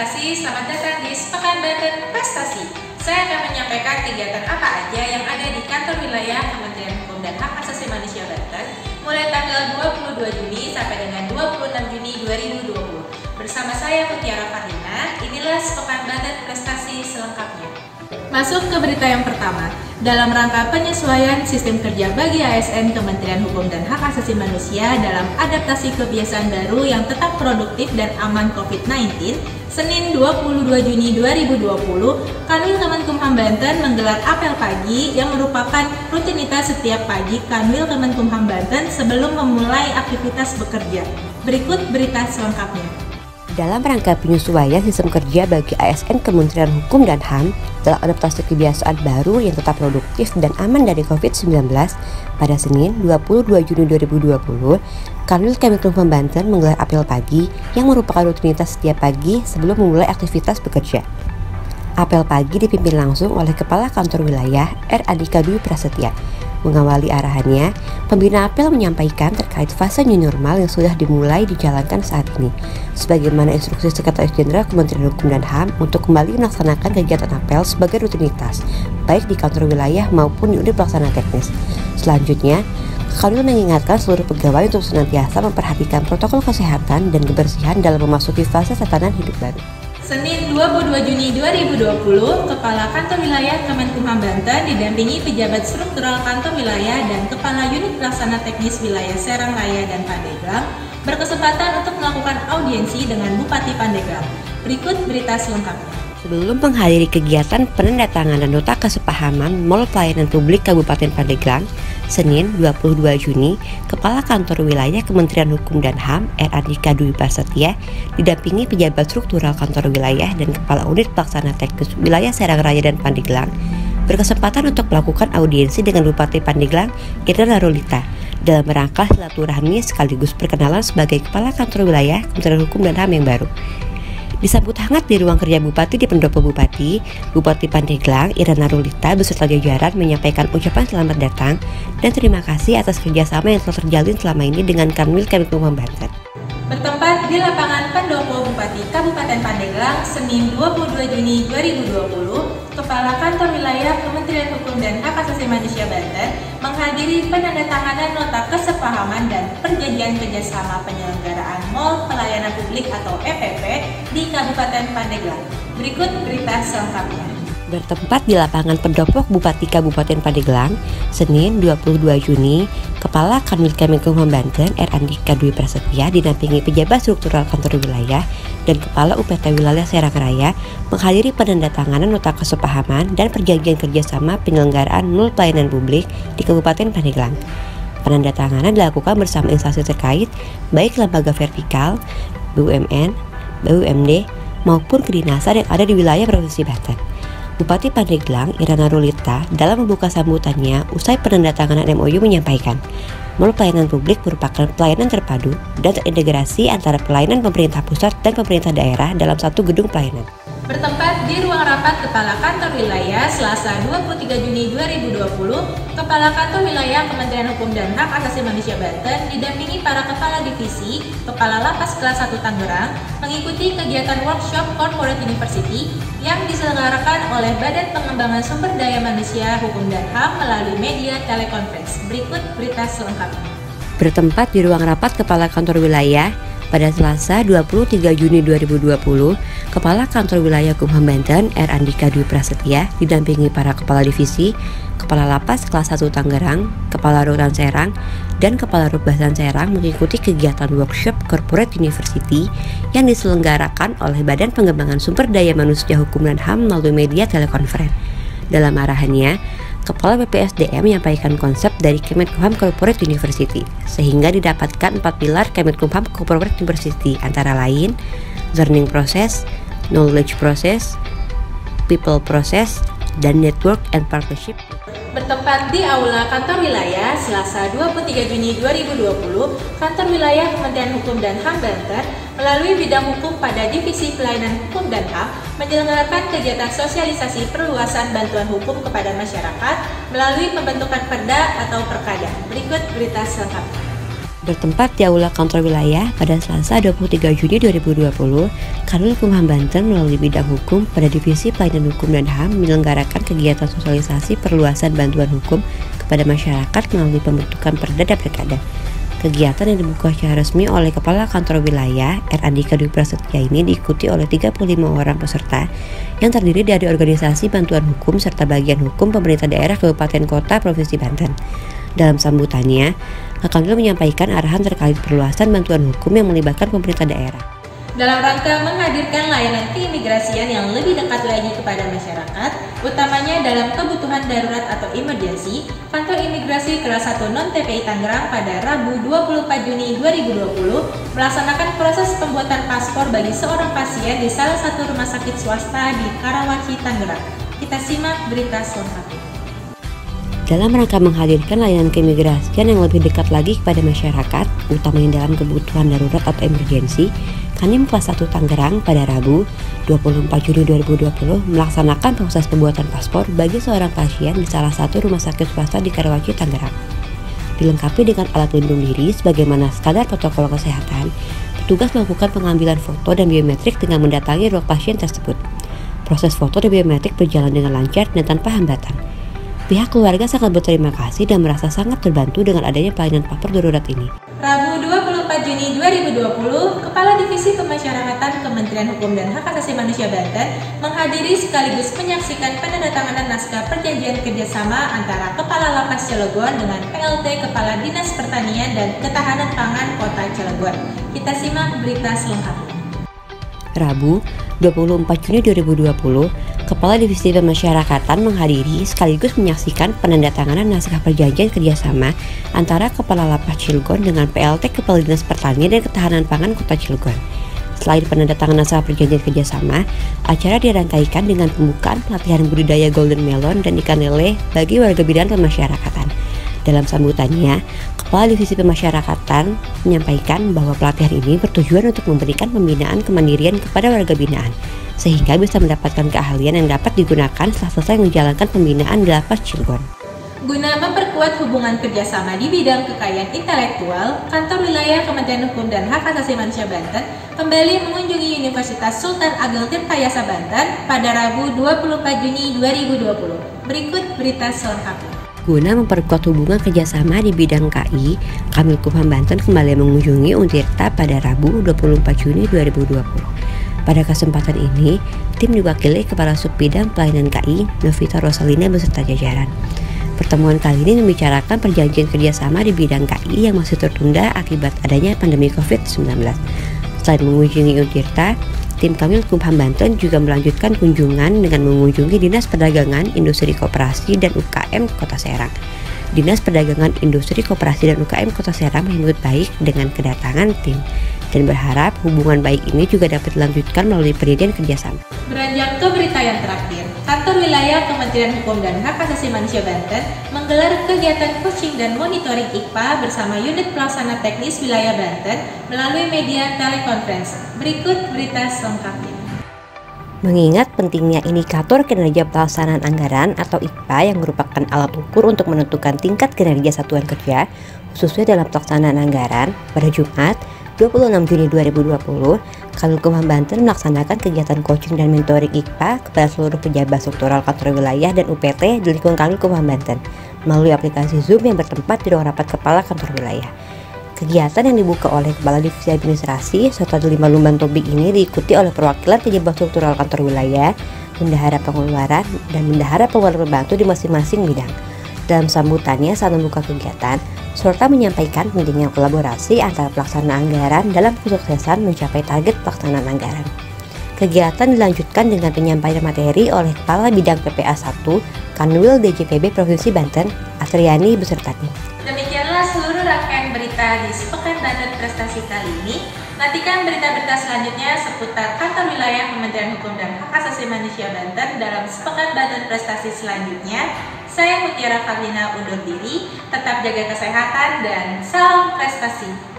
Prestasi, selamat datang di Sepekan Banten Prestasi. Saya akan menyampaikan kegiatan apa aja yang ada di kantor wilayah Kementerian Hukum dan Hak Asasi Manusia Banten mulai tanggal 22 Juni sampai dengan 26 Juni 2020. Bersama saya Mutiara Farina, inilah Sepekan Banten Prestasi selengkapnya. Masuk ke berita yang pertama. Dalam rangka penyesuaian sistem kerja bagi ASN Kementerian Hukum dan Hak Asasi Manusia dalam adaptasi kebiasaan baru yang tetap produktif dan aman COVID-19, Senin 22 Juni 2020, Kanwil Kemenkumham Banten menggelar apel pagi yang merupakan rutinitas setiap pagi Kanwil Kemenkumham Banten sebelum memulai aktivitas bekerja. Berikut berita selengkapnya. Dalam rangka penyesuaian sistem kerja bagi ASN Kementerian Hukum dan HAM dalam adaptasi kebiasaan baru yang tetap produktif dan aman dari COVID-19, pada Senin 22 Juni 2020, Kanwil Kemenkumham Banten menggelar apel pagi yang merupakan rutinitas setiap pagi sebelum memulai aktivitas bekerja. Apel pagi dipimpin langsung oleh Kepala Kantor Wilayah R. Andika Dwi Prasetya. Mengawali arahannya, pembina apel menyampaikan terkait fase new normal yang sudah dimulai dijalankan saat ini, sebagaimana instruksi Sekretaris Jenderal Kementerian Hukum dan HAM untuk kembali melaksanakan kegiatan apel sebagai rutinitas, baik di kantor wilayah maupun di unit pelaksana teknis. Selanjutnya, Kanwil mengingatkan seluruh pegawai untuk senantiasa memperhatikan protokol kesehatan dan kebersihan dalam memasuki fase tatanan hidup baru. Senin 22 Juni 2020, Kepala Kantor Wilayah Kemenkumham Banten didampingi pejabat struktural kantor wilayah dan Kepala Unit Pelaksana Teknis Wilayah Serang Raya dan Pandeglang berkesempatan untuk melakukan audiensi dengan Bupati Pandeglang. Berikut berita selengkapnya. Sebelum menghadiri kegiatan penandatanganan nota kesepahaman Mall Pelayanan Publik Kabupaten Pandeglang, Senin 22 Juni, Kepala Kantor Wilayah Kementerian Hukum dan HAM R. Andika Dwi Prasetya didampingi pejabat struktural kantor wilayah dan Kepala Unit Pelaksana Teknis Wilayah Serang Raya dan Pandeglang berkesempatan untuk melakukan audiensi dengan Bupati Pandeglang Irna Narulita dalam rangka silaturahmi sekaligus perkenalan sebagai Kepala Kantor Wilayah Kementerian Hukum dan HAM yang baru. Disambut hangat di ruang kerja Bupati di Pendopo Bupati, Bupati Pandeglang Irna Narulita beserta jajaran menyampaikan ucapan selamat datang dan terima kasih atas kerjasama yang telah terjalin selama ini dengan Kanwil Kemenkumham Banten. Bertempat di lapangan Pendopo Bupati Kabupaten Pandeglang, Senin 22 Juni 2020, Kepala Kantor Wilayah Kementerian Hukum dan Hak Asasi Manusia Banten menghadiri penandatanganan nota kesepahaman dan perjanjian kerjasama penyelenggaraan Mall Pelayanan Publik atau EPP di Kabupaten Pandeglang. Berikut berita selengkapnya. Bertempat di lapangan Pendopo Bupati Kabupaten Pandeglang, Senin 22 Juni, Kepala Kanwil Kemenkumham Banten R. Andika Dwi Prasetya didampingi pejabat struktural kantor wilayah dan Kepala UPT Wilayah Serang Raya menghadiri penandatanganan nota kesepahaman dan perjanjian kerjasama penyelenggaraan Mall Pelayanan Publik di Kabupaten Pandeglang. Penandatanganan dilakukan bersama instansi terkait, baik lembaga vertikal, BUMN, BUMD, maupun kedinasan yang ada di wilayah Provinsi Banten. Bupati Pandeglang Irna Narulita dalam membuka sambutannya usai penandatanganan MOU menyampaikan, Mall Pelayanan Publik merupakan pelayanan terpadu dan terintegrasi antara pelayanan pemerintah pusat dan pemerintah daerah dalam satu gedung pelayanan. Bertempat di ruang rapat Kepala Kantor Wilayah Selasa 23 Juni 2020, Kepala Kantor Wilayah Kementerian Hukum dan Hak Asasi Manusia Banten didampingi para Kepala Divisi, Kepala Lapas Kelas 1 Tangerang mengikuti kegiatan workshop Corporate University yang diselenggarakan oleh Badan Pengembangan Sumber Daya Manusia Hukum dan HAM melalui media telekonferensi. Berikut berita selengkapnya. Bertempat di ruang rapat Kepala Kantor Wilayah pada Selasa 23 Juni 2020, Kepala Kantor Wilayah Kumham Banten R. Andika Dwi Prasetya didampingi para Kepala Divisi, Kepala Lapas Kelas 1 Tangerang, Kepala Rutan Serang, dan Kepala Rubasan Serang mengikuti kegiatan workshop Corporate University yang diselenggarakan oleh Badan Pengembangan Sumber Daya Manusia Hukum dan HAM melalui media telekonferensi. Dalam arahannya, Kepala BPSDM menyampaikan konsep dari Kemenkumham Corporate University, sehingga didapatkan 4 pilar Kemenkumham Corporate University, antara lain learning process, knowledge process, people process, dan network and partnership. Bertempat di Aula Kantor Wilayah Selasa 23 Juni 2020, Kantor Wilayah Kementerian Hukum dan HAM Banten melalui bidang hukum pada Divisi Pelayanan Hukum dan HAM menyelenggarakan kegiatan sosialisasi perluasan bantuan hukum kepada masyarakat melalui pembentukan perda atau perkada. Berikut berita selengkapnya. Bertempat di Aula Kantor Wilayah pada Selasa 23 Juni 2020, Kanwil Kumham Banten melalui bidang hukum pada Divisi Pelayanan Hukum dan HAM menyelenggarakan kegiatan sosialisasi perluasan bantuan hukum kepada masyarakat melalui pembentukan Perda dan Pilkada. Kegiatan yang dibuka secara resmi oleh Kepala Kantor Wilayah R. Andika Dwi Prasetya ini diikuti oleh 35 orang peserta yang terdiri dari organisasi bantuan hukum serta bagian hukum pemerintah daerah kabupaten kota provinsi Banten. Dalam sambutannya, Kanwil menyampaikan arahan terkait perluasan bantuan hukum yang melibatkan pemerintah daerah. Dalam rangka menghadirkan layanan keimigrasian yang lebih dekat lagi kepada masyarakat, utamanya dalam kebutuhan darurat atau emergency, Kantor Imigrasi Kelas 1 Non-TPI Tangerang pada Rabu 24 Juni 2020 melaksanakan proses pembuatan paspor bagi seorang pasien di salah satu rumah sakit swasta di Karawaci, Tangerang. Kita simak berita selengkapnya. Dalam rangka menghadirkan layanan keimigrasian yang lebih dekat lagi kepada masyarakat, utamanya dalam kebutuhan darurat atau emergensi, Kanwil Kelas 1 Tangerang pada Rabu 24 Juni 2020 melaksanakan proses pembuatan paspor bagi seorang pasien di salah satu rumah sakit swasta di Karawaci, Tangerang. Dilengkapi dengan alat pelindung diri sebagaimana standar protokol kesehatan, petugas melakukan pengambilan foto dan biometrik dengan mendatangi ruang pasien tersebut. Proses foto dan biometrik berjalan dengan lancar dan tanpa hambatan. Pihak keluarga sangat berterima kasih dan merasa sangat terbantu dengan adanya pelayanan paspor darurat ini. Rabu 24 Juni 2020, Kepala Divisi Pemasyarakatan Kementerian Hukum dan Hak Asasi Manusia Banten menghadiri sekaligus menyaksikan penandatanganan naskah perjanjian kerjasama antara Kepala Lapas Cilegon dengan PLT Kepala Dinas Pertanian dan Ketahanan Pangan Kota Cilegon. Kita simak berita selengkapnya. Rabu 24 Juni 2020, Kepala Divisi Pemasyarakatan menghadiri sekaligus menyaksikan penandatanganan naskah perjanjian kerjasama antara Kepala Lapas Cilegon dengan PLT Kepala Dinas Pertanian dan Ketahanan Pangan Kota Cilegon. Selain penandatanganan naskah perjanjian kerjasama, acara dirangkaikan dengan pembukaan pelatihan budidaya golden melon dan ikan lele bagi warga binaan pemasyarakatan. Dalam sambutannya, Kepala Divisi Pemasyarakatan menyampaikan bahwa pelatihan ini bertujuan untuk memberikan pembinaan kemandirian kepada warga binaan, sehingga bisa mendapatkan keahlian yang dapat digunakan setelah selesai menjalankan pembinaan di Lapas Cilegon. Guna memperkuat hubungan kerjasama di bidang kekayaan intelektual, Kantor Wilayah Kementerian Hukum dan Hak Asasi Manusia Banten kembali mengunjungi Universitas Sultan Ageng Tirtayasa Banten pada Rabu 24 Juni 2020. Berikut berita selengkapnya. Guna memperkuat hubungan kerjasama di bidang KI, Kanwil Kumham Banten kembali mengunjungi Untirta pada Rabu 24 Juni 2020. Pada kesempatan ini, tim diwakili Kepala Subbidang Pelayanan KI, Novita Rosalina beserta jajaran. Pertemuan kali ini membicarakan perjanjian kerjasama di bidang KI yang masih tertunda akibat adanya pandemi COVID-19. Selain mengunjungi Untirta, tim Kanwil Kumham Banten juga melanjutkan kunjungan dengan mengunjungi Dinas Perdagangan, Industri Koperasi dan UKM Kota Serang. Dinas Perdagangan, Industri Koperasi dan UKM Kota Serang menyambut baik dengan kedatangan tim dan berharap hubungan baik ini juga dapat dilanjutkan melalui perjanjian kerjasama. Beranjak ke berita yang terakhir, Kantor Wilayah Kementerian Hukum dan Hak Asasi Manusia Banten menggelar kegiatan coaching dan monitoring IKPA bersama Unit Pelaksana Teknis Wilayah Banten melalui media telekonferensi. Berikut berita selengkapnya. Mengingat pentingnya indikator kinerja pelaksanaan anggaran atau IKPA yang merupakan alat ukur untuk menentukan tingkat kinerja satuan kerja, khususnya dalam pelaksanaan anggaran, pada Jumat 26 Juni 2020, Kanwil Kumham Banten melaksanakan kegiatan coaching dan mentoring IKPA kepada seluruh pejabat struktural kantor wilayah dan UPT di lingkungan Kanwil Kumham Banten melalui aplikasi Zoom yang bertempat di ruang rapat kepala kantor wilayah. Kegiatan yang dibuka oleh Kepala Divisi Administrasi serta 5 lumban topik ini diikuti oleh perwakilan pejabat struktural kantor wilayah, bendahara pengeluaran, dan bendahara pengeluaran pembantu di masing-masing bidang. Dalam sambutannya saat membuka kegiatan, serta menyampaikan pentingnya kolaborasi antara pelaksana anggaran dalam kesuksesan mencapai target pelaksanaan anggaran. Kegiatan dilanjutkan dengan penyampaian materi oleh Kepala Bidang PPA 1 Kanwil DJPB Provinsi Banten, Astriani beserta tim. Demikianlah seluruh rangkaian berita di Sepekan Banten Prestasi kali ini. Nantikan berita-berita selanjutnya seputar Kantor Wilayah Kementerian Hukum dan Hak Asasi Manusia Banten dalam Sepekan Banten Prestasi selanjutnya. Saya Mutiara Fablina undur diri, tetap jaga kesehatan dan salam prestasi.